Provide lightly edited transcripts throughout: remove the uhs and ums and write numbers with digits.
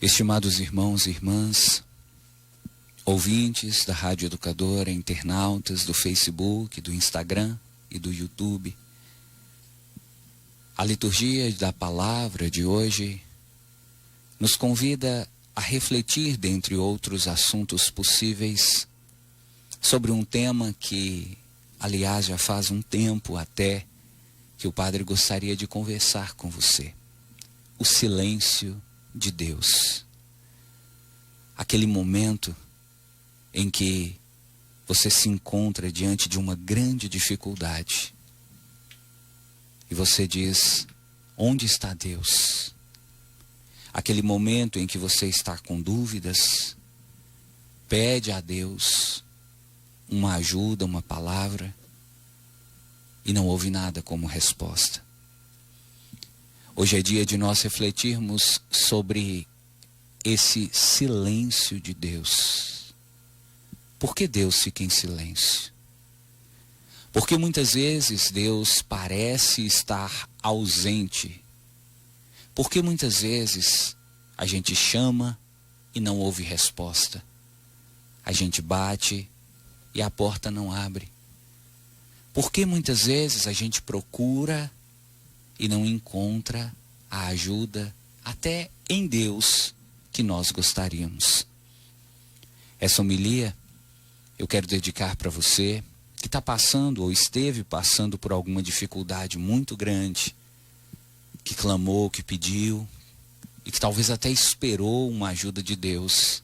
Estimados irmãos e irmãs, ouvintes da Rádio Educadora, internautas do Facebook, do Instagram e do YouTube, a liturgia da palavra de hoje nos convida a refletir, dentre outros assuntos possíveis, sobre um tema que, aliás, já faz um tempo até que o Padre gostaria de conversar com você. O silêncio de Deus. Aquele momento em que você se encontra diante de uma grande dificuldade e você diz: onde está Deus? Aquele momento em que você está com dúvidas, pede a Deus uma ajuda, uma palavra, e não ouve nada como resposta. Hoje é dia de nós refletirmos sobre esse silêncio de Deus. Por que Deus fica em silêncio? Porque muitas vezes Deus parece estar ausente. Porque muitas vezes a gente chama e não ouve resposta. A gente bate e a porta não abre. Porque muitas vezes a gente procura e não encontra a ajuda até em Deus que nós gostaríamos. Essa homilia eu quero dedicar para você que está passando ou esteve passando por alguma dificuldade muito grande, que clamou, que pediu e que talvez até esperou uma ajuda de Deus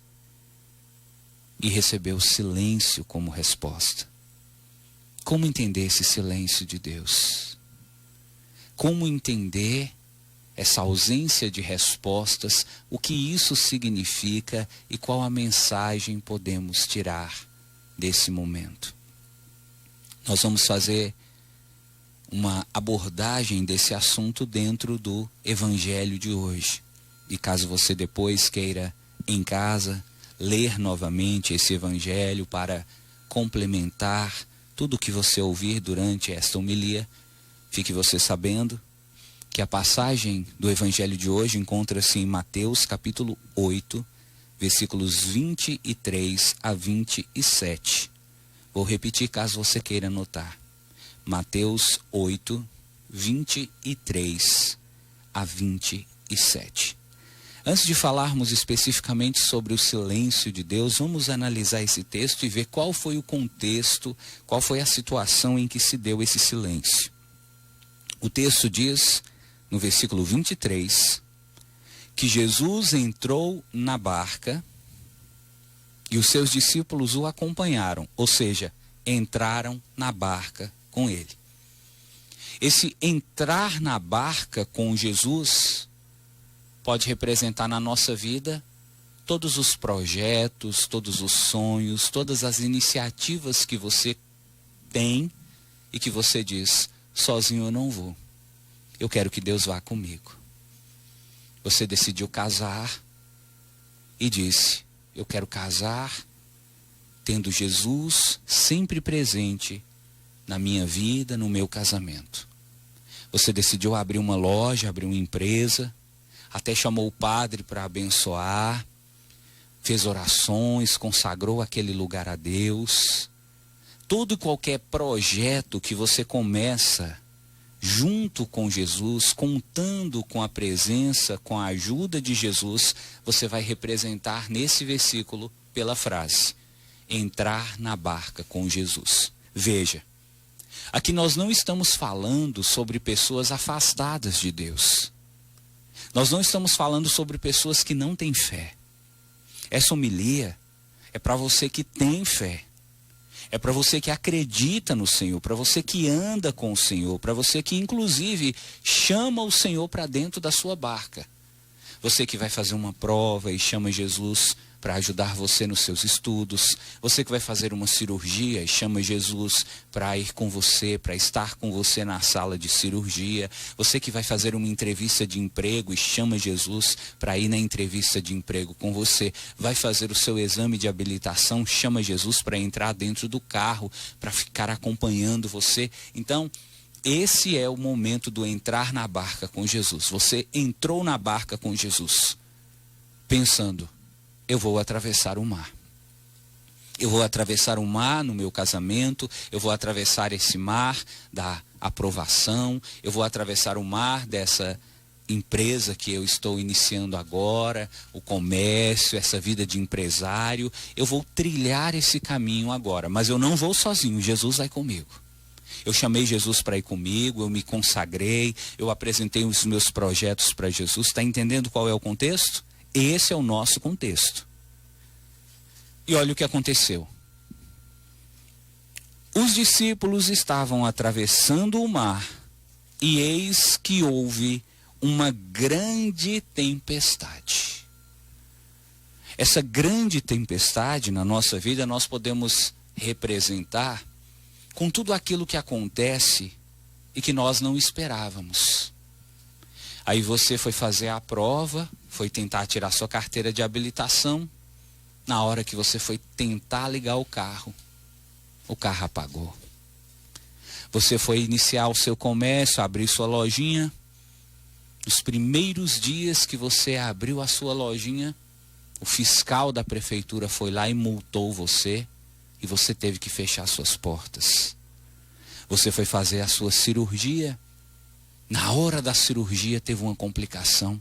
e recebeu silêncio como resposta. Como entender esse silêncio de Deus? Como entender essa ausência de respostas, o que isso significa e qual a mensagem podemos tirar desse momento? Nós vamos fazer uma abordagem desse assunto dentro do Evangelho de hoje. E caso você depois queira, em casa, ler novamente esse Evangelho para complementar tudo o que você ouvir durante esta homilia, fique você sabendo que a passagem do Evangelho de hoje encontra-se em Mateus capítulo 8, versículos 23 a 27. Vou repetir caso você queira anotar. Mateus 8, 23 a 27. Antes de falarmos especificamente sobre o silêncio de Deus, vamos analisar esse texto e ver qual foi o contexto, qual foi a situação em que se deu esse silêncio. O texto diz, no versículo 23, que Jesus entrou na barca e os seus discípulos o acompanharam, ou seja, entraram na barca com ele. Esse entrar na barca com Jesus pode representar na nossa vida todos os projetos, todos os sonhos, todas as iniciativas que você tem e que você diz: sozinho eu não vou. Eu quero que Deus vá comigo. Você decidiu casar e disse: eu quero casar tendo Jesus sempre presente na minha vida, no meu casamento. Você decidiu abrir uma loja, abrir uma empresa, até chamou o padre para abençoar, fez orações, consagrou aquele lugar a Deus. Todo e qualquer projeto que você começa junto com Jesus, contando com a presença, com a ajuda de Jesus, você vai representar nesse versículo pela frase: entrar na barca com Jesus. Veja, aqui nós não estamos falando sobre pessoas afastadas de Deus. Nós não estamos falando sobre pessoas que não têm fé. Essa homilia é para você que tem fé. É para você que acredita no Senhor, para você que anda com o Senhor, para você que inclusive chama o Senhor para dentro da sua barca. Você que vai fazer uma prova e chama Jesus para ajudar você nos seus estudos. Você que vai fazer uma cirurgia e chama Jesus para ir com você, para estar com você na sala de cirurgia. Você que vai fazer uma entrevista de emprego e chama Jesus para ir na entrevista de emprego com você. Vai fazer o seu exame de habilitação, chama Jesus para entrar dentro do carro, para ficar acompanhando você. Então, esse é o momento do entrar na barca com Jesus. Você entrou na barca com Jesus. pensando, eu vou atravessar o mar. Eu vou atravessar o mar no meu casamento, eu vou atravessar esse mar da aprovação, eu vou atravessar o mar dessa empresa que eu estou iniciando agora, o comércio, essa vida de empresário. Eu vou trilhar esse caminho agora, mas eu não vou sozinho, Jesus vai comigo. Eu chamei Jesus para ir comigo, eu me consagrei, eu apresentei os meus projetos para Jesus. Está entendendo qual é o contexto? Esse é o nosso contexto. E olha o que aconteceu. Os discípulos estavam atravessando o mar e eis que houve uma grande tempestade. Essa grande tempestade na nossa vida nós podemos representar com tudo aquilo que acontece e que nós não esperávamos. Aí você foi fazer a prova, foi tentar tirar sua carteira de habilitação. Na hora que você foi tentar ligar o carro apagou. Você foi iniciar o seu comércio, abrir sua lojinha. Nos primeiros dias que você abriu a sua lojinha, o fiscal da prefeitura foi lá e multou você e você teve que fechar suas portas. Você foi fazer a sua cirurgia. Na hora da cirurgia teve uma complicação.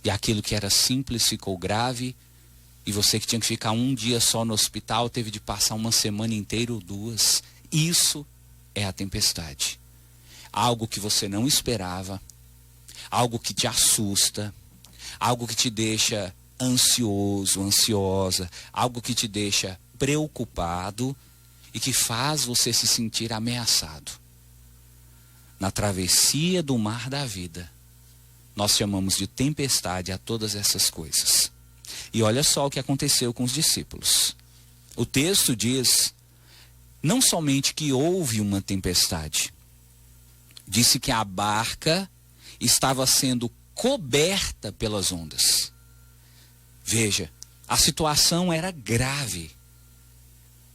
E aquilo que era simples ficou grave. E você que tinha que ficar um dia só no hospital, teve de passar uma semana inteira ou duas. Isso é a tempestade. Algo que você não esperava, algo que te assusta, algo que te deixa ansioso, ansiosa, algo que te deixa preocupado e que faz você se sentir ameaçado. Na travessia do mar da vida, nós chamamos de tempestade a todas essas coisas. E olha só o que aconteceu com os discípulos. O texto diz, não somente que houve uma tempestade, disse que a barca estava sendo coberta pelas ondas. Veja, a situação era grave.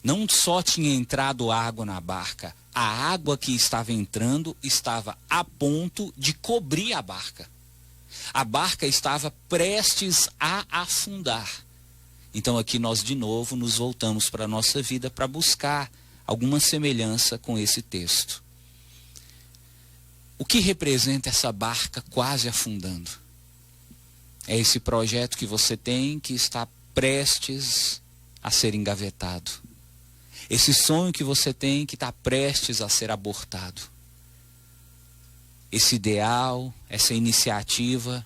Não só tinha entrado água na barca, a água que estava entrando estava a ponto de cobrir a barca. A barca estava prestes a afundar. Então aqui nós de novo nos voltamos para a nossa vida para buscar alguma semelhança com esse texto. O que representa essa barca quase afundando? É esse projeto que você tem que está prestes a ser engavetado. Esse sonho que você tem que está prestes a ser abortado. Esse ideal, essa iniciativa,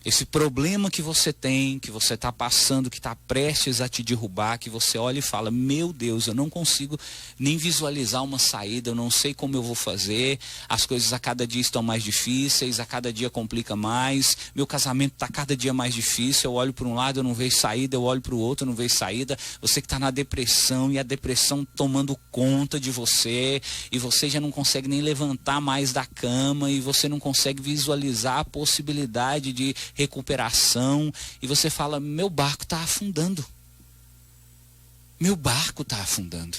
esse problema que você tem, que você está passando, que está prestes a te derrubar, que você olha e fala, meu Deus, eu não consigo nem visualizar uma saída, eu não sei como eu vou fazer, as coisas a cada dia estão mais difíceis, a cada dia complica mais, meu casamento está cada dia mais difícil, eu olho para um lado, eu não vejo saída, eu olho para o outro, eu não vejo saída. Você que está na depressão e a depressão tomando conta de você, e você já não consegue nem levantar mais da cama, e você não consegue visualizar a possibilidade de recuperação, e você fala, meu barco está afundando. Meu barco está afundando.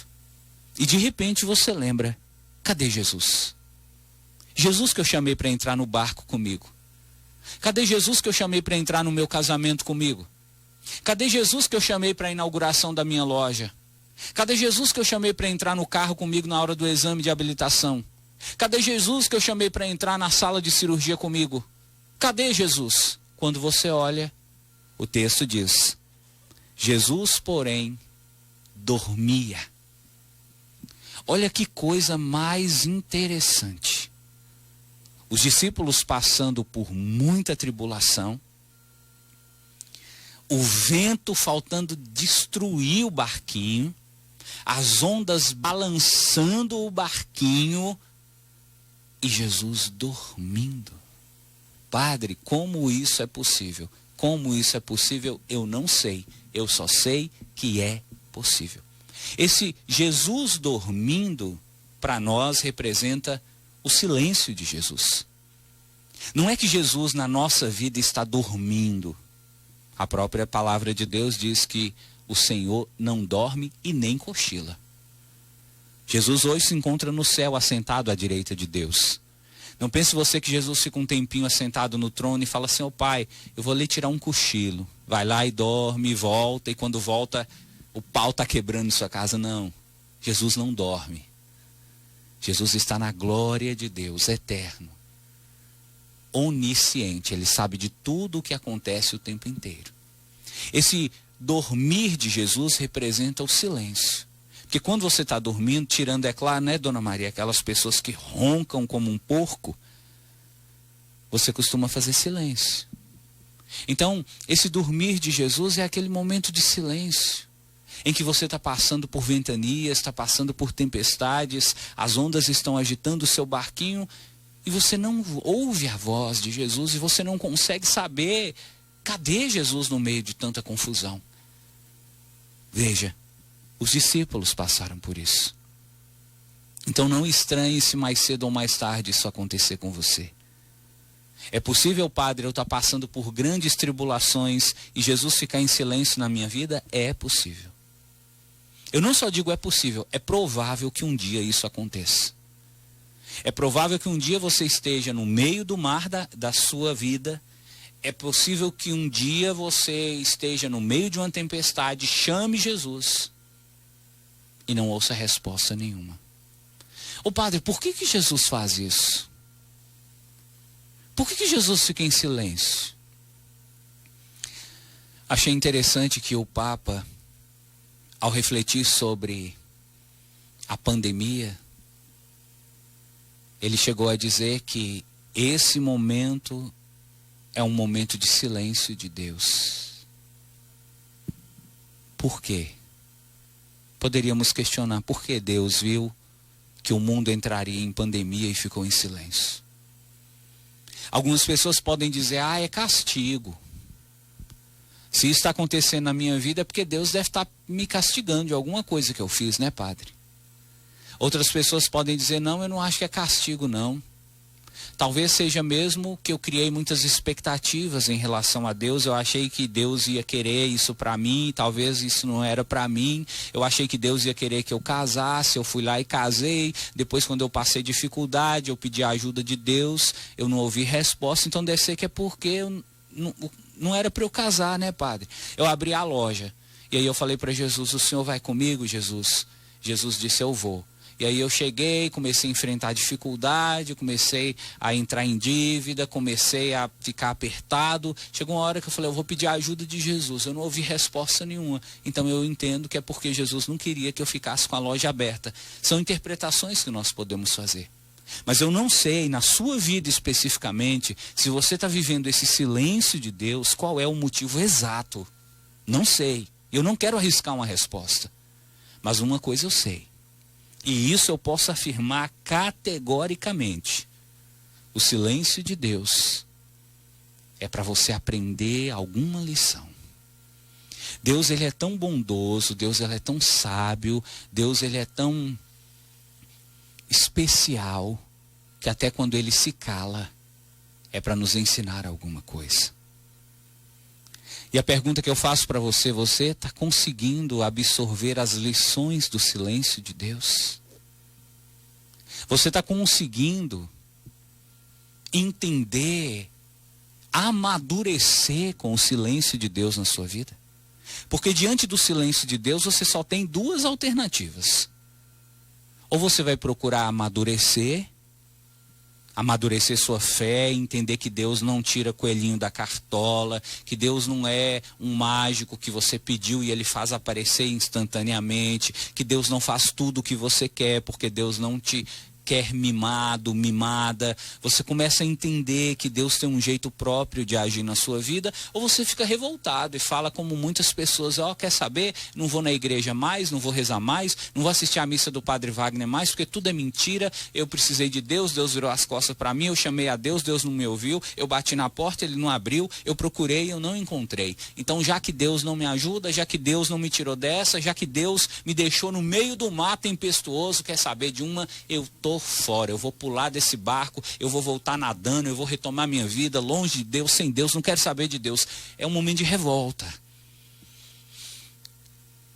E de repente você lembra, cadê Jesus? Jesus que eu chamei para entrar no barco comigo. Cadê Jesus que eu chamei para entrar no meu casamento comigo? Cadê Jesus que eu chamei para a inauguração da minha loja? Cadê Jesus que eu chamei para entrar no carro comigo na hora do exame de habilitação? Cadê Jesus que eu chamei para entrar na sala de cirurgia comigo? Cadê Jesus? Quando você olha, o texto diz, Jesus, porém, dormia. Olha que coisa mais interessante. Os discípulos passando por muita tribulação, o vento faltando destruir o barquinho, as ondas balançando o barquinho e Jesus dormindo. Padre, como isso é possível? Como isso é possível, eu não sei. Eu só sei que é possível. Esse Jesus dormindo, para nós, representa o silêncio de Jesus. Não é que Jesus na nossa vida está dormindo. A própria palavra de Deus diz que o Senhor não dorme e nem cochila. Jesus hoje se encontra no céu, assentado à direita de Deus. Não pense você que Jesus fica um tempinho assentado no trono e fala assim: ô pai, eu vou ali tirar um cochilo. Vai lá e dorme, e volta, e quando volta, o pau está quebrando em sua casa. Não, Jesus não dorme. Jesus está na glória de Deus, eterno, onisciente. Ele sabe de tudo o que acontece o tempo inteiro. Esse dormir de Jesus representa o silêncio. Porque quando você está dormindo, tirando, é claro, né, Dona Maria, aquelas pessoas que roncam como um porco, você costuma fazer silêncio. Então, esse dormir de Jesus é aquele momento de silêncio, em que você está passando por ventanias, está passando por tempestades, as ondas estão agitando o seu barquinho, e você não ouve a voz de Jesus, e você não consegue saber, cadê Jesus no meio de tanta confusão? Veja, os discípulos passaram por isso. Então não estranhe se mais cedo ou mais tarde isso acontecer com você. É possível, Padre, eu estar passando por grandes tribulações e Jesus ficar em silêncio na minha vida? É possível. Eu não só digo é possível, é provável que um dia isso aconteça. É provável que um dia você esteja no meio do mar da sua vida. É possível que um dia você esteja no meio de uma tempestade, chame Jesus e não ouça resposta nenhuma. Ô Padre, por que Jesus faz isso? Por que Jesus fica em silêncio? Achei interessante que o Papa, ao refletir sobre a pandemia, ele chegou a dizer que esse momento é um momento de silêncio de Deus. Por quê? Poderíamos questionar por que Deus viu que o mundo entraria em pandemia e ficou em silêncio. Algumas pessoas podem dizer: é castigo. Se isso está acontecendo na minha vida é porque Deus deve estar me castigando de alguma coisa que eu fiz, né, Padre? Outras pessoas podem dizer: não, eu não acho que é castigo, não. Talvez seja mesmo que eu criei muitas expectativas em relação a Deus. Eu achei que Deus ia querer isso para mim, talvez isso não era para mim. Eu achei que Deus ia querer que eu casasse, eu fui lá e casei. Depois, quando eu passei dificuldade, eu pedi a ajuda de Deus, eu não ouvi resposta. Então deve ser que é porque eu não era para eu casar, né, Padre? Eu abri a loja e aí eu falei para Jesus: o senhor vai comigo, Jesus? Jesus disse: eu vou. E aí eu cheguei, comecei a enfrentar dificuldade, comecei a entrar em dívida, comecei a ficar apertado. Chegou uma hora que eu falei: eu vou pedir a ajuda de Jesus. Eu não ouvi resposta nenhuma. Então eu entendo que é porque Jesus não queria que eu ficasse com a loja aberta. São interpretações que nós podemos fazer. Mas eu não sei, na sua vida especificamente, se você está vivendo esse silêncio de Deus, qual é o motivo exato. Não sei. Eu não quero arriscar uma resposta. Mas uma coisa eu sei. E isso eu posso afirmar categoricamente: o silêncio de Deus é para você aprender alguma lição. Deus, ele é tão bondoso, Deus, ele é tão sábio, Deus, ele é tão especial, que até quando ele se cala, é para nos ensinar alguma coisa. E a pergunta que eu faço para você: você está conseguindo absorver as lições do silêncio de Deus? Você está conseguindo entender, amadurecer com o silêncio de Deus na sua vida? Porque diante do silêncio de Deus você só tem duas alternativas. Ou você vai procurar amadurecer sua fé, entender que Deus não tira coelhinho da cartola, que Deus não é um mágico que você pediu e ele faz aparecer instantaneamente, que Deus não faz tudo o que você quer, porque Deus não te quer mimado, mimada. Você começa a entender que Deus tem um jeito próprio de agir na sua vida, ou você fica revoltado e fala como muitas pessoas: quer saber? Não vou na igreja mais, não vou rezar mais, não vou assistir a missa do Padre Wagner mais, porque tudo é mentira. Eu precisei de Deus, Deus virou as costas para mim, eu chamei a Deus, Deus não me ouviu, eu bati na porta, ele não abriu, eu procurei, eu não encontrei. Então, já que Deus não me ajuda, já que Deus não me tirou dessa, já que Deus me deixou no meio do mar tempestuoso, quer saber de uma? Eu tô fora, eu vou pular desse barco, eu vou voltar nadando, eu vou retomar minha vida longe de Deus, sem Deus, não quero saber de Deus. É um momento de revolta.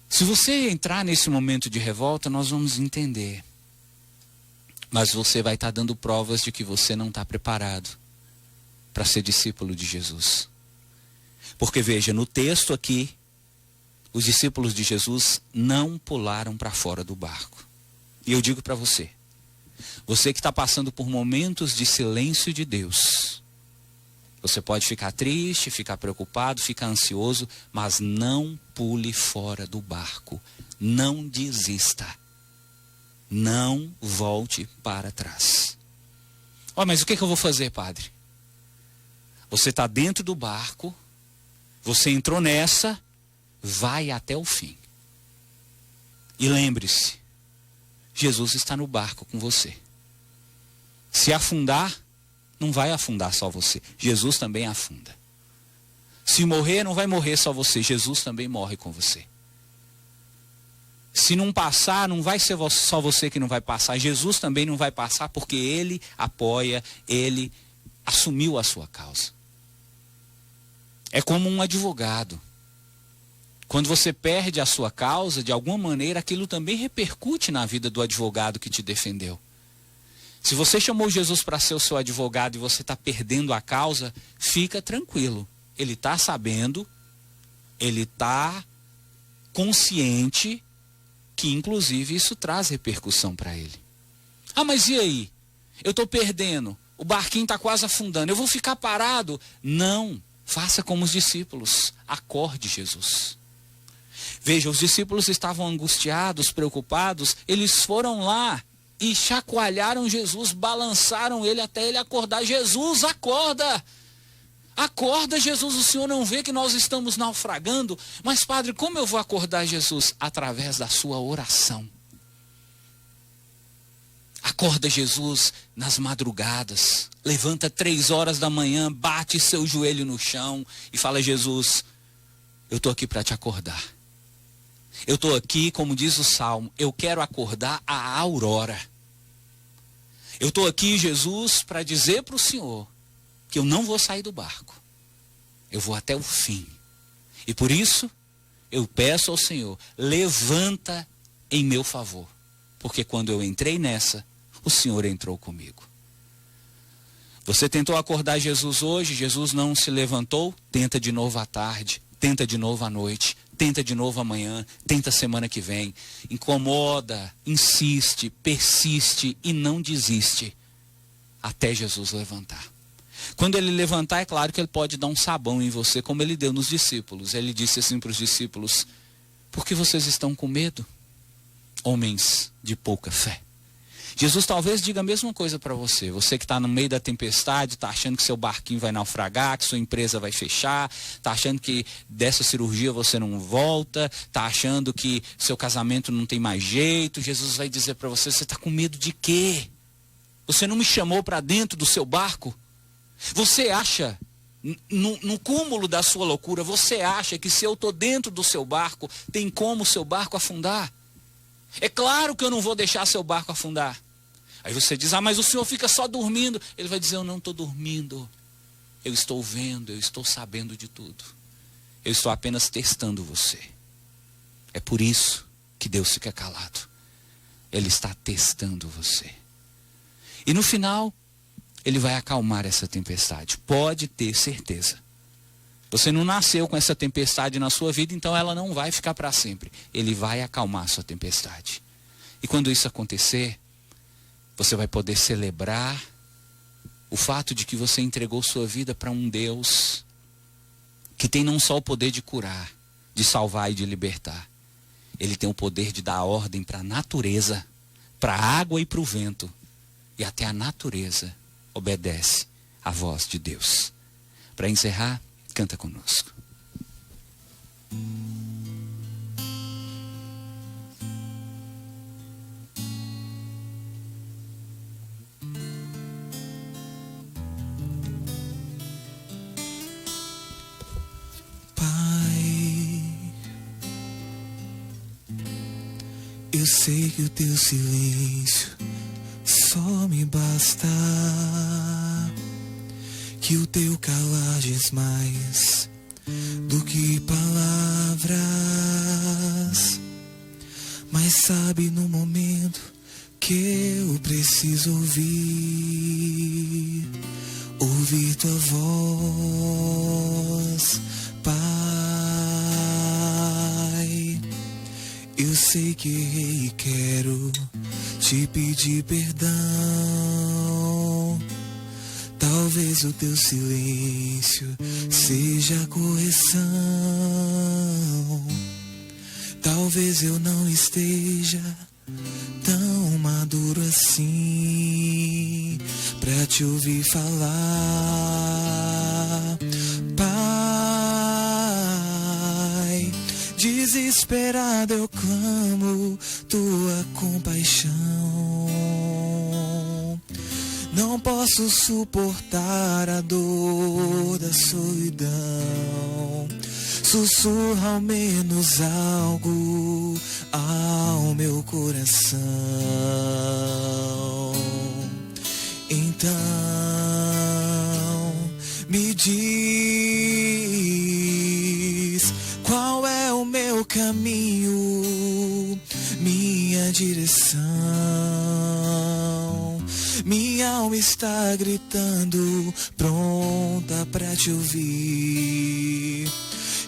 Se você entrar nesse momento de revolta, nós vamos entender Mas você vai estar dando provas de que você não está preparado para ser discípulo de Jesus. Porque veja, no texto aqui, os discípulos de Jesus não pularam para fora do barco. E eu digo para você, você que está passando por momentos de silêncio de Deus, você pode ficar triste, ficar preocupado, ficar ansioso, mas não pule fora do barco. Não desista. Não volte para trás. Mas o que eu vou fazer, padre? Você está dentro do barco, você entrou nessa, vai até o fim. E lembre-se, Jesus está no barco com você. Se afundar, não vai afundar só você. Jesus também afunda. Se morrer, não vai morrer só você. Jesus também morre com você. Se não passar, não vai ser só você que não vai passar. Jesus também não vai passar porque Ele apoia, Ele assumiu a sua causa. É como um advogado. Quando você perde a sua causa, de alguma maneira, aquilo também repercute na vida do advogado que te defendeu. Se você chamou Jesus para ser o seu advogado e você está perdendo a causa, fica tranquilo. Ele está sabendo, ele está consciente que, inclusive, isso traz repercussão para ele. Mas e aí? Eu estou perdendo, o barquinho está quase afundando, eu vou ficar parado? Não, faça como os discípulos, acorde Jesus. Veja, os discípulos estavam angustiados, preocupados, eles foram lá e chacoalharam Jesus, balançaram ele até ele acordar. Jesus, acorda! Acorda, Jesus, o Senhor não vê que nós estamos naufragando? Mas, padre, como eu vou acordar Jesus? Através da sua oração. Acorda Jesus nas madrugadas. Levanta 3 horas da manhã, bate seu joelho no chão e fala: Jesus, eu estou aqui para te acordar. Eu estou aqui, como diz o Salmo, eu quero acordar a aurora. Eu estou aqui, Jesus, para dizer para o Senhor que eu não vou sair do barco. Eu vou até o fim. E por isso, eu peço ao Senhor, levanta em meu favor. Porque quando eu entrei nessa, o Senhor entrou comigo. Você tentou acordar Jesus hoje, Jesus não se levantou, tenta de novo à tarde, tenta de novo à noite, tenta de novo amanhã, tenta semana que vem. Incomoda, insiste, persiste e não desiste até Jesus levantar. Quando ele levantar, é claro que ele pode dar um sabão em você, como ele deu nos discípulos. Ele disse assim para os discípulos: por que vocês estão com medo, homens de pouca fé? Jesus talvez diga a mesma coisa para você. Você que está no meio da tempestade, está achando que seu barquinho vai naufragar, que sua empresa vai fechar, está achando que dessa cirurgia você não volta, está achando que seu casamento não tem mais jeito. Jesus vai dizer para você: você está com medo de quê? Você não me chamou para dentro do seu barco? Você acha, no cúmulo da sua loucura, você acha que se eu estou dentro do seu barco, tem como o seu barco afundar? É claro que eu não vou deixar seu barco afundar. Aí você diz: mas o senhor fica só dormindo. Ele vai dizer: eu não estou dormindo. Eu estou vendo, eu estou sabendo de tudo. Eu estou apenas testando você. É por isso que Deus fica calado. Ele está testando você. E no final, Ele vai acalmar essa tempestade. Pode ter certeza. Você não nasceu com essa tempestade na sua vida, então ela não vai ficar para sempre. Ele vai acalmar a sua tempestade. E quando isso acontecer, você vai poder celebrar o fato de que você entregou sua vida para um Deus que tem não só o poder de curar, de salvar e de libertar. Ele tem o poder de dar ordem para a natureza, para a água e para o vento. E até a natureza obedece à voz de Deus. Para encerrar, canta conosco. Eu sei que o teu silêncio só me basta, que o teu calar diz mais do que palavras, mas sabe no momento que eu preciso ouvir tua voz, Pai. Eu sei que errei e quero te pedir perdão. Talvez o teu silêncio seja correção. Talvez eu não esteja tão maduro assim pra te ouvir falar, Pai. Desesperado eu clamo tua compaixão. Não posso suportar a dor da solidão. Sussurra ao menos algo ao meu coração. Então me diz qual é o meu caminho, minha direção. Minha alma está gritando, pronta pra te ouvir.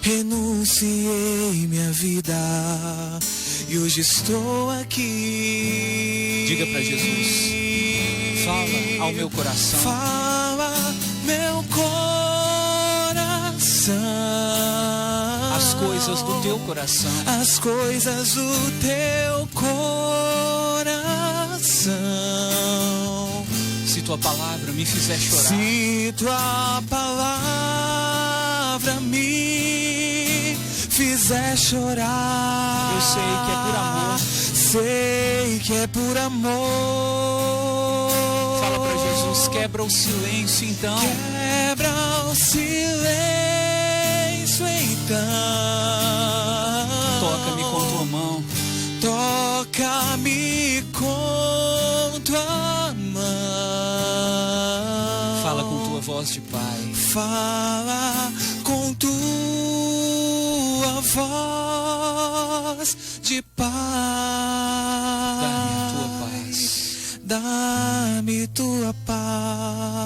Renunciei minha vida e hoje estou aqui. Diga pra Jesus: fala ao meu coração. Fala meu coração. As coisas do teu coração. As coisas do teu coração. Se tua palavra me fizer chorar. Se tua palavra me fizer chorar. Eu sei que é por amor. Sei que é por amor. Fala pra Jesus, quebra o silêncio então. Quebra o silêncio então. Toca-me com tua mão. Toca-me com tua mão. Fala com tua voz de Pai. Fala com tua voz de Pai. Dá-me a tua paz. Dá-me tua paz.